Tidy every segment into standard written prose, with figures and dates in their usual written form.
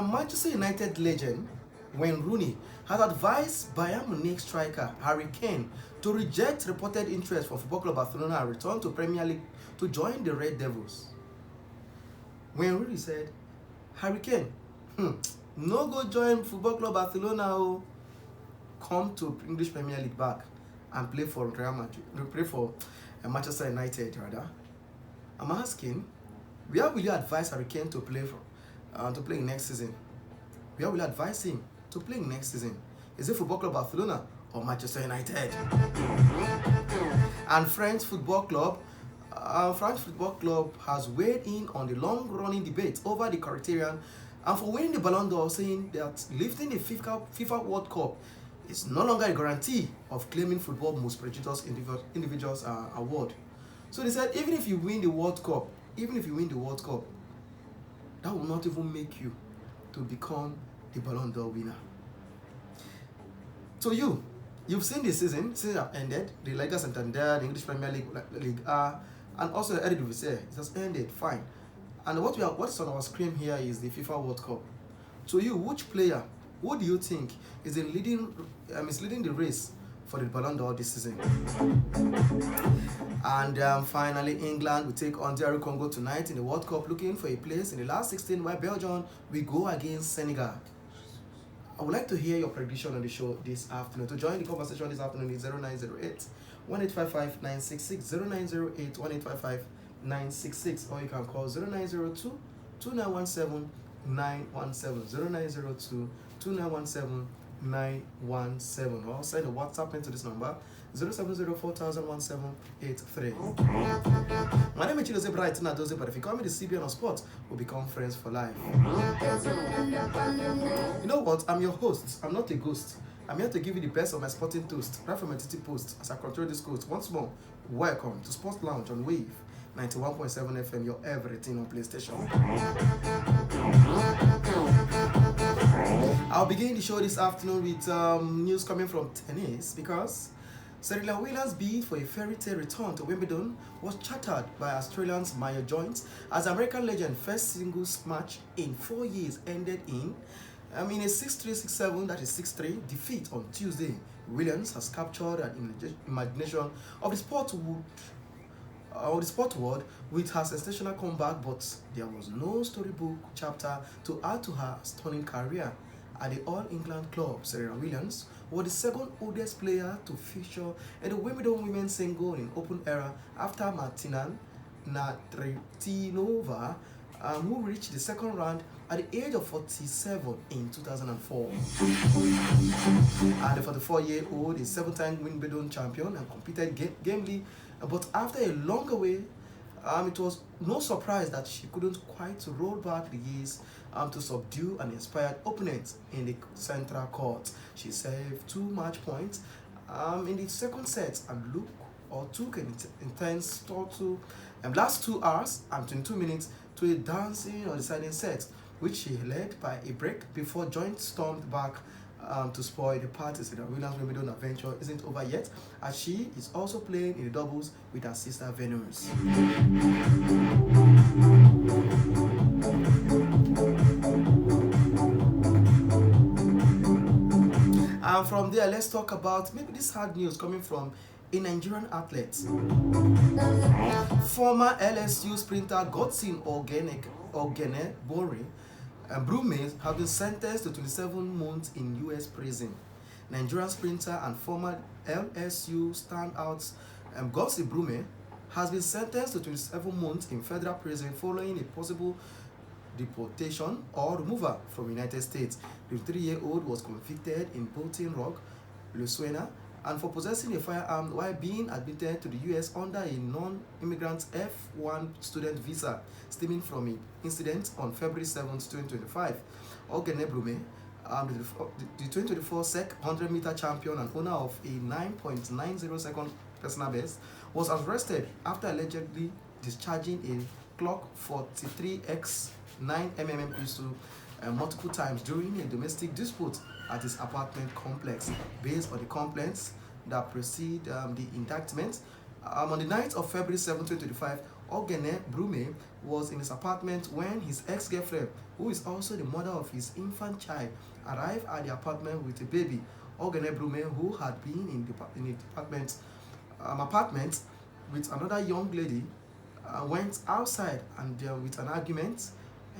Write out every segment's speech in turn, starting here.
Manchester United legend Wayne Rooney has advised Bayern Munich striker Harry Kane to reject reported interest from Football Club Barcelona and return to Premier League to join the Red Devils. Wayne Rooney said, Harry Kane, no go join Football Club Barcelona, come to English Premier League back and play for Real Madrid, play for Manchester United rather. I'm asking, where will you advise Harry Kane to play next season? Where will you advise him to play next season? Is it Football Club Barcelona or Manchester United? And France Football Club has weighed in on the long-running debate over the criterion and for winning the Ballon d'Or, saying that lifting the FIFA World Cup is no longer a guarantee of claiming football most prestigious individuals award. So they said, even if you win the World Cup, that will not even make you to become the Ballon d'Or winner. So you've seen the season have ended, the Liga Santander, the English Premier League, League A, and also the Eredivisie. It has ended, fine. And what's on our screen here is the FIFA World Cup. So which player, who do you think is leading the race for the Ballon d'Or this season? And finally, England will take on DR Congo tonight in the World Cup, looking for a place in the last 16, while Belgium will go against Senegal. I would like to hear your prediction on the show this afternoon. To join the conversation this afternoon is 0908 1855 966, 0908 1855 966, or you can call 0902 2917 917, 0902 2917 917, or send a WhatsApp into this number 0704011783. My name is Brigth Nnadozie, but if you call me the CBN on spot, we'll become friends for life. You know what? I'm your host. I'm not a ghost. I'm here to give you the best of my sporting toast right from my TT post as I control this coast. Once more, welcome to Sports Lounge on Wave 91.7 FM, your everything on PlayStation. I'll begin the show this afternoon with news coming from tennis, because Serena Williams' bid for a fairy tale return to Wimbledon was chattered by Australians Maya Joyce as American legend first singles match in 4 years ended in a 6-3, 6-7, that is 6-3 defeat on Tuesday. Williams has captured an imagination of the sport world with her sensational comeback, but there was no storybook chapter to add to her stunning career. At the All England club, Serena Williams was the second oldest player to feature in the Wimbledon women's single in open era after Martina Navratilova, who reached the second round at the age of 47 in 2004. And the 44-year-old is seven-time Wimbledon champion and competed gamely, but after a long away, it was no surprise that she couldn't quite roll back the years to subdue an inspired opponent in the central court. She saved 2 match points in the second set and took an intense total last 2 hours and 22 minutes to a dancing or deciding set, which she led by a break before Joyce stormed back to spoil the party. So the Williams Wimbledon adventure isn't over yet, as she is also playing in the doubles with her sister Venus. And from there, let's talk about maybe this hard news coming from a Nigerian athlete. Former LSU sprinter Godson Ogene Bori and Brume have been sentenced to 27 months in U.S. prison. Nigerian sprinter and former LSU standout Godson Brume has been sentenced to 27 months in federal prison following a possible deportation or removal from the United States. The 3-year-old was convicted in Baton Rouge, Louisiana, and for possessing a firearm while being admitted to the U.S. under a non-immigrant F1 student visa stemming from an incident on February 7, 2025. Ogene Brume, the 2024 SEC 100-meter champion and owner of a 9.90-second personal best, was arrested after allegedly discharging a Glock 43X 9mm pistol multiple times during a domestic dispute at his apartment complex. Based on the complaints that precede the indictment, on the 9th of February 7, 2025, Ogene Brume was in his apartment when his ex-girlfriend, who is also the mother of his infant child, arrived at the apartment with a baby. Ogene Brume, who had been in the apartment with another young lady, went outside, and with an argument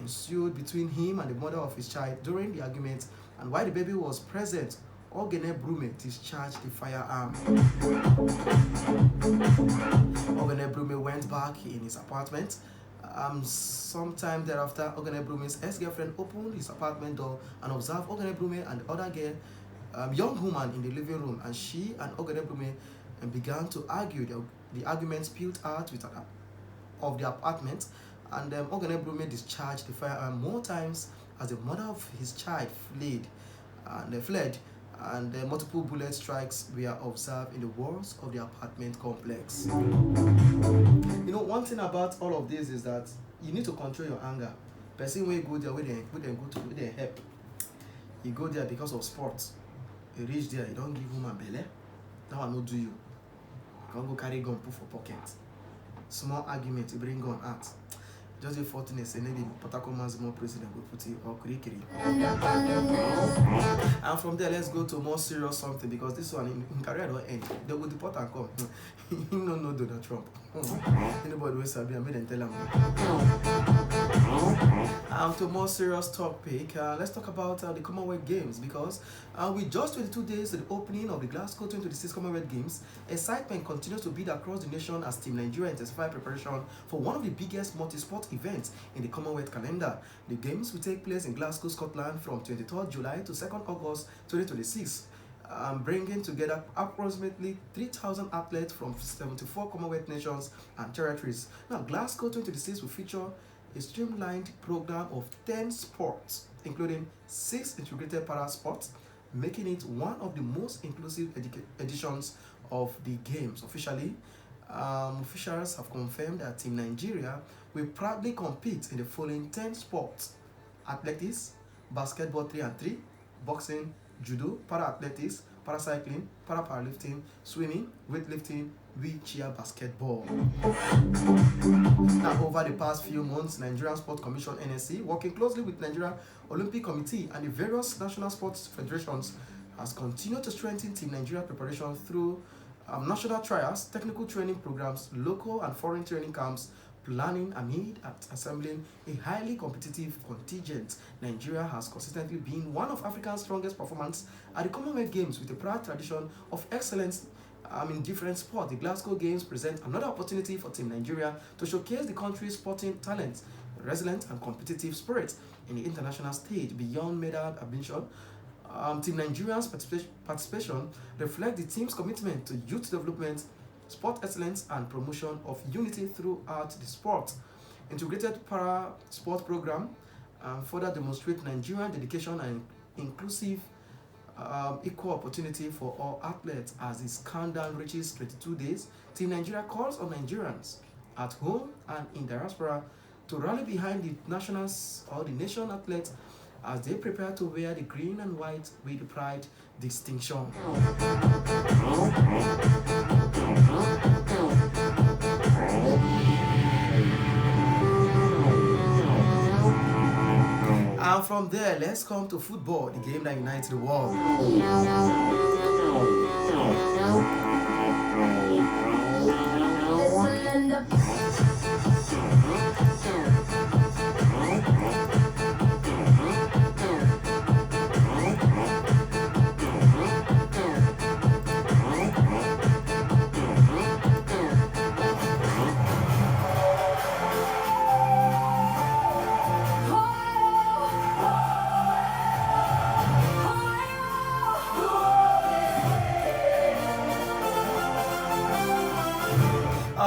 ensued between him and the mother of his child. During the argument, and while the baby was present, Ogene Brume discharged the firearm. Ogene Brume went back in his apartment. Sometime thereafter, Ogene Brume's ex-girlfriend opened his apartment door and observed Ogene Brume and the other girl, young woman, in the living room, and she and Ogene Brume began to argue. The argument spilled out of the apartment, and Ogene Brume discharged the firearm more times as the mother of his child fled, and multiple bullet strikes were observed in the walls of the apartment complex. One thing about all of this is that you need to control your anger. Person wey go there, wey dem help. You go there because of sports. You reach there, you don't give woman belle. That one no do you. You can't go carry gun put for pocket. Small argument, you bring gun out. Just the fortunate say maybe Port Harcourt Maximum President will put it or Kirikiri. And from there, let's go to more serious something, because this one in career don't end. They will deport and come. He no know Donald Trump. Anybody will sabi, I made them tell him. And to more serious topic, let's talk about the Commonwealth Games, because with just 22 days to the opening of the Glasgow 2026 Commonwealth Games, excitement continues to build across the nation as Team Nigeria intensifies preparation for one of the biggest multi-sport events in the Commonwealth calendar. The Games will take place in Glasgow, Scotland from 23rd July to 2nd August 2026. Bringing together approximately 3,000 athletes from 74 Commonwealth nations and territories. Now, Glasgow 2026 will feature a streamlined program of 10 sports, including 6 integrated para sports, making it one of the most inclusive editions of the Games. Officially, officials have confirmed that Team Nigeria will proudly compete in the following 10 sports: athletics, basketball 3 and 3, boxing, judo, para-athletics, paracycling, para-powerlifting, swimming, weightlifting, wheelchair basketball. Now, over the past few months, Nigerian Sports Commission (NSC), working closely with Nigeria Olympic Committee and the various national sports federations, has continued to strengthen Team Nigeria preparation through national trials, technical training programs, local and foreign training camps, planning amid assembling a highly competitive contingent. Nigeria has consistently been one of Africa's strongest performers at the Commonwealth Games, with a proud tradition of excellence in different sports. The Glasgow Games present another opportunity for Team Nigeria to showcase the country's sporting talent, resilience, and competitive spirit in the international stage. Beyond medal ambition, Team Nigeria's participation reflects the team's commitment to youth development, sport excellence, and promotion of unity throughout the sport. Integrated para sport program further demonstrate Nigerian dedication and inclusive equal opportunity for all athletes. As this countdown reaches 22 days, Team Nigeria calls on Nigerians at home and in diaspora to rally behind the nationals or the nation athletes as they prepare to wear the green and white with the pride distinction. And from there, let's come to football, the game that unites the world.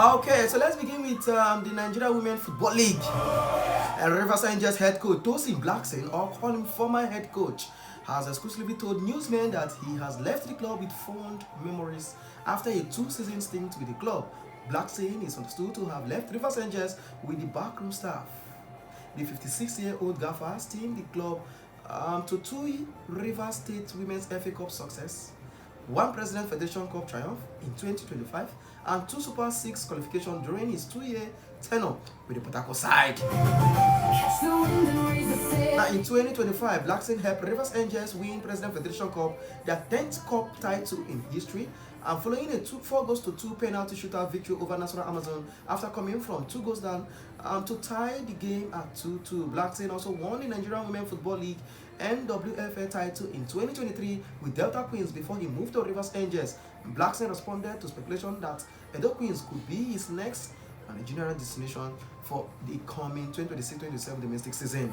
Okay, so let's begin with the Nigeria Women Football League. And Rivers Angels head coach Tosin Blackson, or call him former head coach, has exclusively told newsmen that he has left the club with fond memories after a 2-season stint with the club. Blackson is understood to have left Rivers Angels with the backroom staff. The 56-year-old gaffer steamed the club to 2 Rivers State Women's FA Cup success, 1 President Federation Cup triumph in 2025, and 2 Super 6 qualifications during his 2-year tenure with the Port Harcourt side. Now in 2025, Blackson helped Rivers Angels win President Federation Cup, their 10th cup title in history, and following a 4-2 penalty shootout victory over National Amazon after coming from 2 goals down to tie the game at 2-2. Blackson also won the Nigerian Women Football League NWFL title in 2023 with Delta Queens before he moved to Rivers Angels. Blackson responded to speculation that Edo Queens could be his next managerial destination for the coming 2026-2027 domestic season,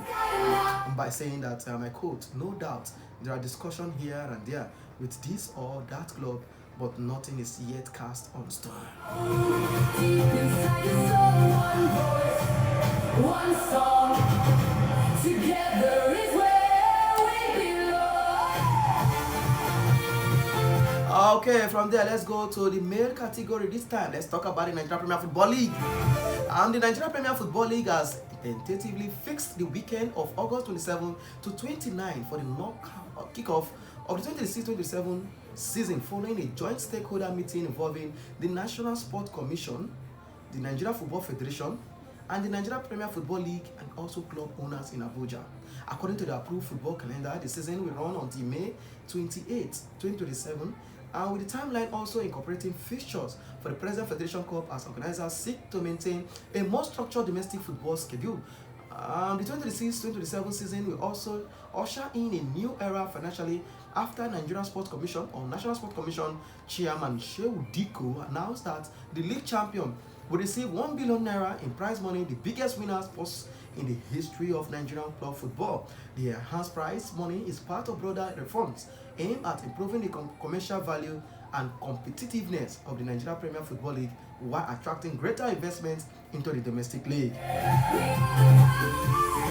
by saying that, I quote, "No doubt there are discussions here and there with this or that club, but nothing is yet cast on stone." One song, together is where we belong. Okay, from there, let's go to the male category. This time, let's talk about the Nigeria Premier Football League. And the Nigeria Premier Football League has tentatively fixed the weekend of August 27 to 29 for the knockout kickoff of the 2026-2027 season, following a joint stakeholder meeting involving the National Sports Commission, the Nigeria Football Federation, and the Nigeria Premier Football League, and also club owners in Abuja. According to the approved football calendar, the season will run until May 28, 2027, and with the timeline also incorporating fixtures for the President Federation Cup as organizers seek to maintain a more structured domestic football schedule. The 2026-2027 season will also usher in a new era financially after Nigerian Sports Commission or National Sports Commission Chairman Shehu Diko announced that the league champion will receive 1 billion naira in prize money, the biggest winners post in the history of Nigerian club football. The enhanced prize money is part of broader reforms aimed at improving the commercial value and competitiveness of the Nigeria Premier Football League while attracting greater investment into the domestic league.